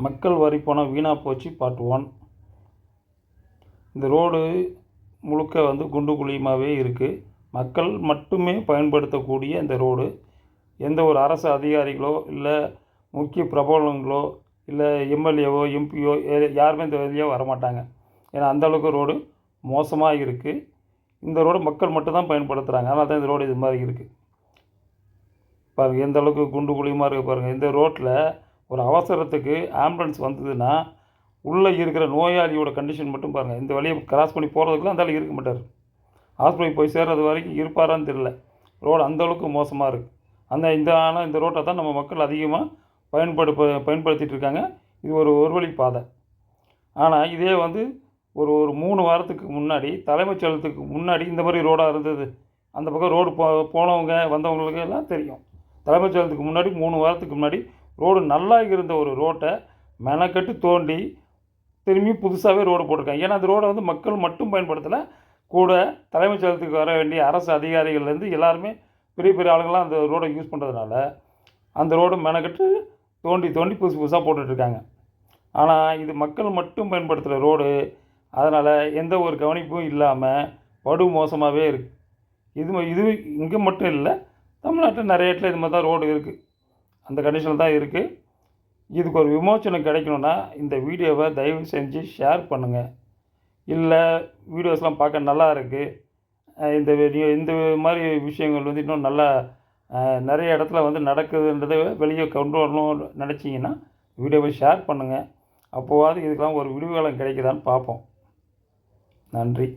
மக்கள் வரி பணம் வீணாக போச்சு பார்ட் 1. இந்த ரோடு முழுக்க குண்டு குழியுமாகவே இருக்குது. மக்கள் மட்டுமே பயன்படுத்தக்கூடிய இந்த ரோடு எந்த ஒரு அரசு அதிகாரிகளோ இல்லை முக்கிய பிரபலங்களோ இல்லை எம்எல்ஏவோ எம்பியோ யாருமே இந்த வழியாக வரமாட்டாங்க. ஏன்னா அந்தளவுக்கு ரோடு மோசமாக இருக்குது. இந்த ரோடு மக்கள் மட்டும்தான் பயன்படுத்துகிறாங்க. அதனால தான் இந்த ரோடு இது மாதிரி இருக்குது. பாருங்கள் எந்த அளவுக்கு குண்டு குழியுமாக இருக்குது பாருங்கள். இந்த ரோட்டில் ஒரு அவசரத்துக்கு ஆம்புலன்ஸ் வந்ததுன்னா உள்ளே இருக்கிற நோயாளியோட கண்டிஷன் மட்டும் பாருங்கள். இந்த வழியை கிராஸ் பண்ணி போகிறதுக்குலாம் அந்த அளவுக்கு இருக்க மாட்டார். ஹாஸ்பிட்டலுக்கு போய் சேர்றது வரைக்கும் இருப்பாரான்னு தெரியல. ரோடு அந்தளவுக்கு மோசமாக இருக்குது. ஆனால் இந்த ரோட்டை தான் நம்ம மக்கள் அதிகமாக பயன்படுத்திகிட்டு இருக்காங்க. இது ஒரு வழி பாதை. ஆனால் இதே ஒரு 3 வாரத்துக்கு முன்னாடி தலைமைச் செயலகத்துக்கு முன்னாடி இந்த மாதிரி ரோடாக இருந்தது. அந்த பக்கம் ரோடு போனவங்க வந்தவங்களுக்கு எல்லாம் தெரியும். தலைமைச் செயலகத்துக்கு முன்னாடி 3 வாரத்துக்கு முன்னாடி ரோடு நல்லா இருந்த ஒரு ரோட்டை மெனக்கட்டு தோண்டி திரும்பி புதுசாகவே ரோடு போட்டிருக்காங்க. ஏன்னா அந்த ரோடை மக்கள் மட்டும் பயன்படுத்தலை, கூட தலைமைச் செயலகத்துக்கு வர வேண்டிய அரசு அதிகாரிகள்லேருந்து எல்லாருமே பெரிய பெரிய ஆளுங்களாம் அந்த ரோடை யூஸ் பண்ணுறதுனால அந்த ரோடு மெனக்கட்டு தோண்டி புதுசாக போட்டுட்ருக்காங்க. ஆனால் இது மக்கள் மட்டும் பயன்படுத்துகிற ரோடு. அதனால் எந்த ஒரு கவனிப்பும் இல்லாமல் படு மோசமாகவே இருக்குது. இது இங்கே மட்டும் இல்லை, தமிழ்நாட்டில் நிறைய இடத்துல இது மாதிரி தான் ரோடு இருக்குது. அந்த கண்டிஷனில் தான் இருக்குது. இதுக்கு ஒரு விமோச்சனம் கிடைக்கணுன்னா இந்த வீடியோவை தயவு செஞ்சு ஷேர் பண்ணுங்கள். இல்லை வீடியோஸ்லாம் பார்க்க நல்லா இருக்குது, இந்த மாதிரி விஷயங்கள் இன்னும் நல்லா நிறைய இடத்துல நடக்குதுன்றதை வெளியே கொண்டு வரணும்னு நினச்சிங்கன்னா வீடியோவை ஷேர் பண்ணுங்கள். அப்போவாது இதுக்கெல்லாம் ஒரு விடுதலை கிடைக்குதான்னு பார்ப்போம். நன்றி.